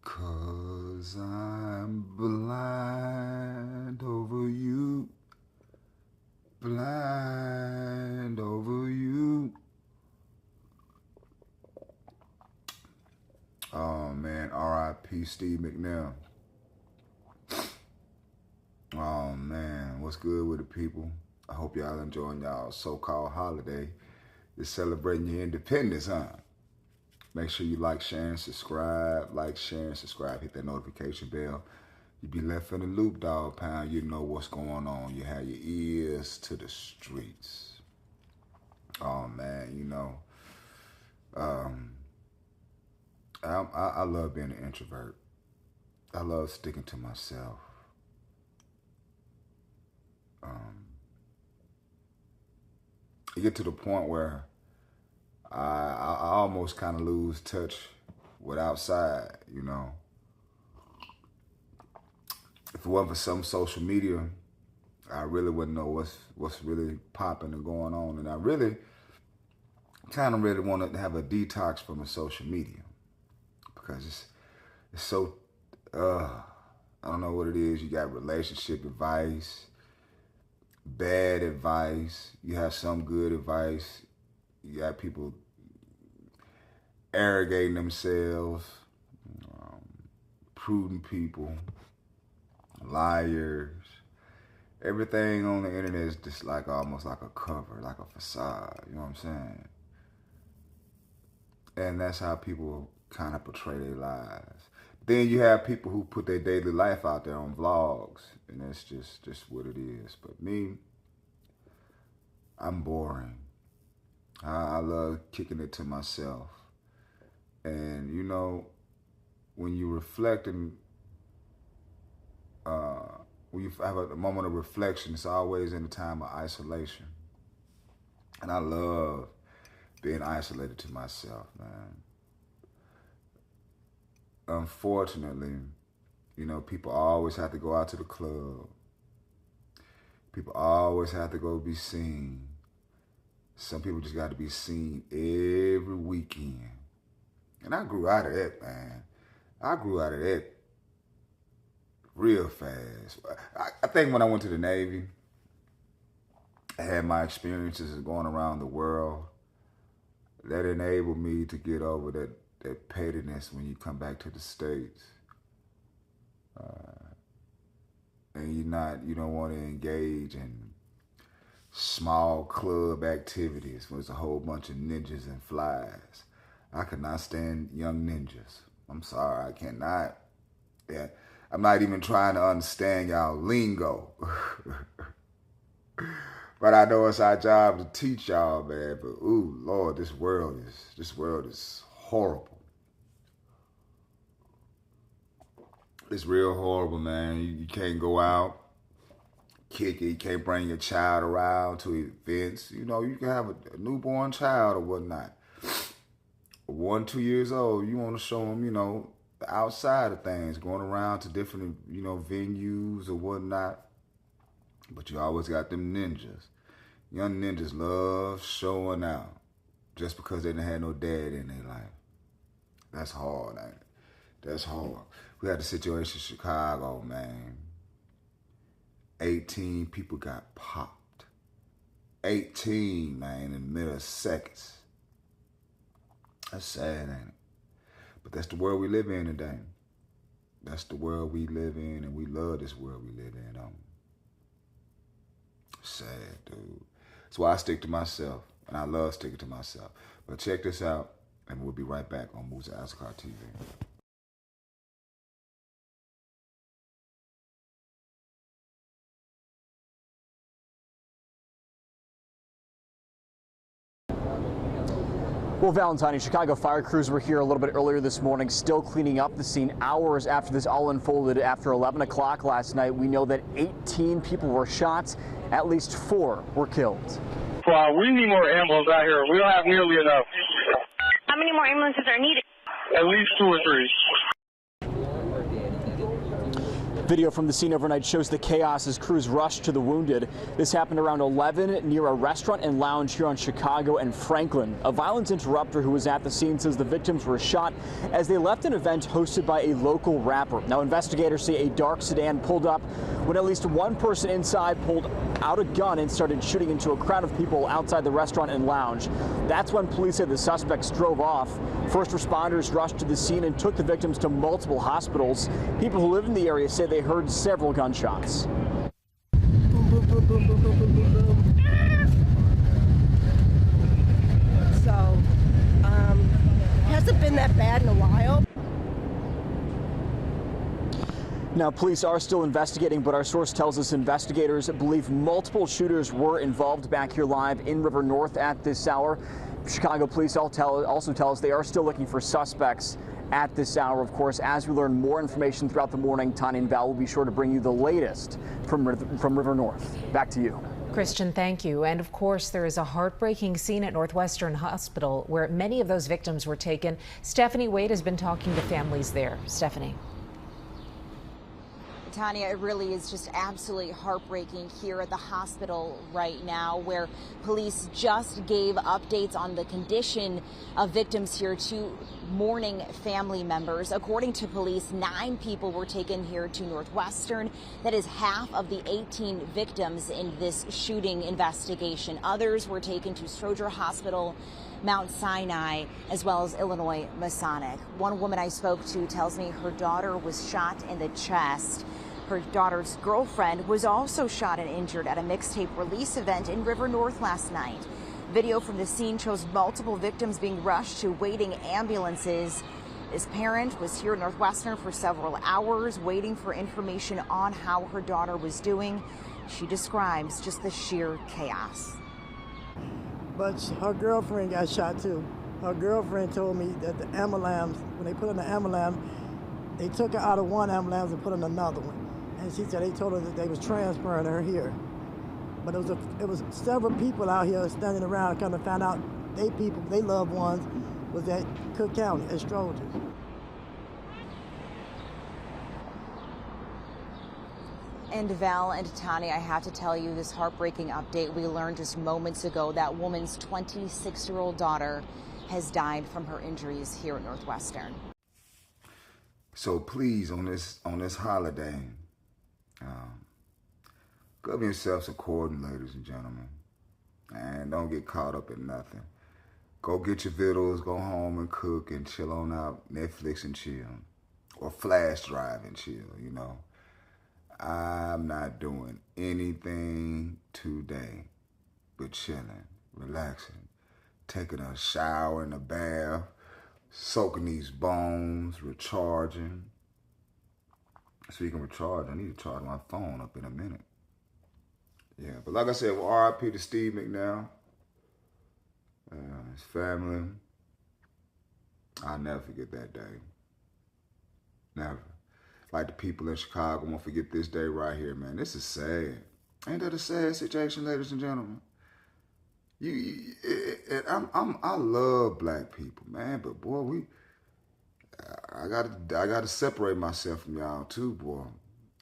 'Cause I'm blind over you, blind over you. Oh man, R.I.P. Steve McNair. Oh man, what's good with the people? I hope y'all enjoying y'all so-called holiday. It's celebrating your independence, huh? Make sure you like, share, and subscribe. Like, share, and subscribe. Hit that notification bell. You be left in the loop, dog pound. You know what's going on. You have your ears to the streets. Oh man, you know, I love being an introvert. I love sticking to myself. You get to the point where I almost kind of lose touch with outside, you know. If it wasn't for some social media, I really wouldn't know what's really popping and going on. And I really kind of really wanted to have a detox from the social media because it's so, I don't know what it is. You got relationship advice, bad advice. You have some good advice. You got people arrogating themselves, prudent people, liars. Everything on the internet is just like almost like a cover, like a facade. You know what I'm saying? And that's how people kind of portray their lives. Then you have people who put their daily life out there on vlogs, and that's just what it is. But me, I'm boring. I love kicking it to myself. And you know, when you reflect and when you have a moment of reflection, it's always in a time of isolation. And I love being isolated to myself, man. Unfortunately, you know, people always have to go out to the club. People always have to go be seen. Some people just got to be seen every weekend. And I grew out of that, man. I grew out of that real fast. I think when I went to the Navy, I had my experiences of going around the world. That enabled me to get over that pettiness when you come back to the States. And you don't want to engage in small club activities where there's a whole bunch of ninjas and flies. I could not stand young ninjas. I'm sorry, I cannot. Yeah, I'm not even trying to understand y'all lingo. But I know it's our job to teach y'all, man. But ooh, Lord, this world is horrible. It's real horrible, man. You can't go out, kick it. You can't bring your child around to events. You know, you can have a newborn child or whatnot. 1, 2 years old, you want to show them, you know, the outside of things, going around to different, you know, venues or whatnot. But you always got them ninjas. Young ninjas love showing out just because they didn't have no dad in their life. That's hard, ain't it? That's hard. We had a situation in Chicago, man. 18 people got popped. 18, man, in the middle of seconds. That's sad, ain't it? But that's the world we live in today. That's the world we live in, and we love this world we live in. Sad, dude. That's why I stick to myself, and I love sticking to myself. But check this out, and we'll be right back on Moves of Ascar TV. Well, Valentine, Chicago fire crews were here a little bit earlier this morning, still cleaning up the scene hours after this all unfolded after 11 o'clock last night. We know that 18 people were shot, at least 4 were killed. Wow, we need more ambulances out here. We don't have nearly enough. How many more ambulances are needed? At least 2 or 3. Video from the scene overnight shows the chaos as crews rushed to the wounded. This happened around 11 near a restaurant and lounge here on Chicago and Franklin. A violence interrupter who was at the scene says the victims were shot as they left an event hosted by a local rapper. Now, investigators say a dark sedan pulled up when at least one person inside pulled out a gun and started shooting into a crowd of people outside the restaurant and lounge. That's when police said the suspects drove off. First responders rushed to the scene and took the victims to multiple hospitals. People who live in the area say they heard several gunshots. So, hasn't been that bad in a while. Now, police are still investigating, but our source tells us investigators believe multiple shooters were involved. Back here live in River North at this hour. Chicago police also tell us they are still looking for suspects at this hour. Of course, as we learn more information throughout the morning, Tanya and Val will be sure to bring you the latest from River North. Back to you. Christian, thank you. And of course, there is a heartbreaking scene at Northwestern Hospital where many of those victims were taken. Stephanie Wade has been talking to families there. Stephanie. Tanya, it really is just absolutely heartbreaking here at the hospital right now, where police just gave updates on the condition of victims here to mourning family members. According to police, 9 people were taken here to Northwestern. That is half of the 18 victims in this shooting investigation. Others were taken to Stroger Hospital, Mount Sinai, as well as Illinois Masonic. One woman I spoke to tells me her daughter was shot in the chest. Her daughter's girlfriend was also shot and injured at a mixtape release event in River North last night. Video from the scene shows multiple victims being rushed to waiting ambulances. This parent was here at Northwestern for several hours waiting for information on how her daughter was doing. She describes just the sheer chaos. But her girlfriend got shot too. Her girlfriend told me that the ambulance, when they put in the ambulance, they took her out of one ambulance and put in another one. And she said they told her that they was transferring her here. But it was several people out here standing around kind of found out they loved ones was at Cook County, at Stroger. And Val and Tanya, I have to tell you this heartbreaking update we learned just moments ago. That woman's 26-year-old daughter has died from her injuries here at Northwestern. So please, on this holiday, govern yourselves accordingly, ladies and gentlemen. And don't get caught up in nothing. Go get your vittles, go home and cook and chill on out, Netflix and chill. Or flash drive and chill, you know. I'm not doing anything today but chilling, relaxing, taking a shower in a bath, soaking these bones, recharging. Speaking of recharge, I need to charge my phone up in a minute. Yeah, but like I said, well, RIP to Steve McNair, his family. I'll never forget that day. Never. Like the people in Chicago won't forget this day right here, man. This is sad. Ain't that a sad situation, ladies and gentlemen? I love black people, man, but boy, I gotta separate myself from y'all too, boy.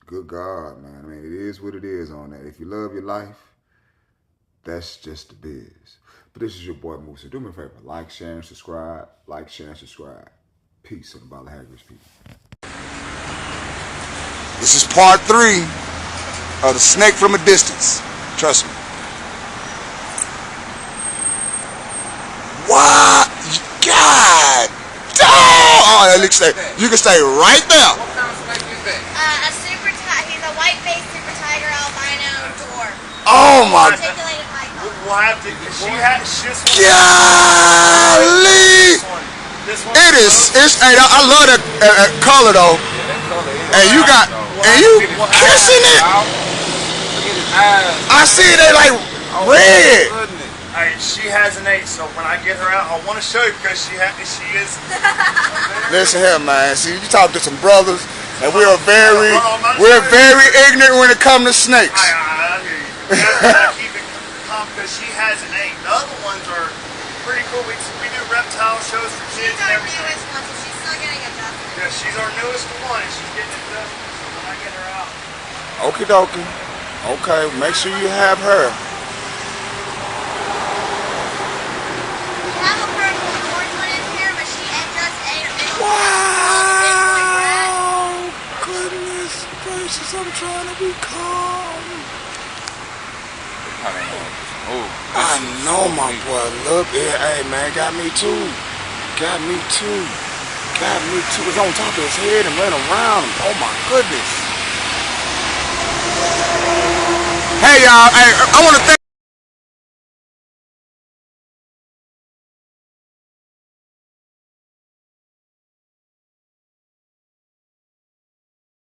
Good God, man. I mean, it is what it is on that. If you love your life, that's just the biz. But this is your boy Moose. Do me a favor, like, share, and subscribe. Like, share, and subscribe. Peace and about the Haggard's people. This is part 3 of The Snake from a Distance. Trust me. What? God damn! Oh, you can stay right there. What kind of snake is that? A super tiger. He's a white-faced super tiger albino dwarf. Oh my! Articulated python. We'll have to. Golly! It is. Hey, I love that color though. And you kissing it. I see they like red. Hey, she has an 8, so when I get her out, I want to show you because she is. Listen here, man. See, you talk to some brothers, and we're very ignorant when it comes to snakes. I hear you. You gotta keep it calm because she has an 8. The other ones are pretty cool. We do reptile shows for kids and everything. She's our newest one, so she's still getting adjusted. Yeah, she's our newest one. She's getting adjusted. Okie dokie. Okay, make sure you have her. We have a purple and orange one in here, but she just ate a big one. Wow! Goodness gracious, I'm trying to be calm. I know my boy. Look, hey man, got me too. Got me too. Got me too. It's on top of his head and ran around him. Oh my goodness. Hey y'all, hey, I want to thank